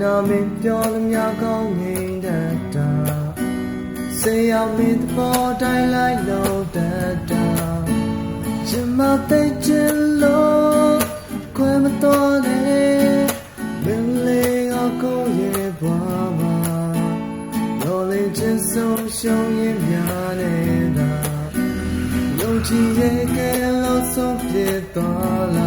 နာမင်းပြောသမျှကောင်းငင်တတ်တာစေအောင်မင်းသဘောတိုင်းလိုက်လို့တတ်တာချင်မသိချင်လို့ခွဲမတော်နဲ့မင်းလေးအကိုရဲ့ဘွားမှာလောလေးချင်ဆုံးရှုံးရင်များနေတာယုံကြည်ရဲ့ကဲလို့ဆုံးပြသွားလာ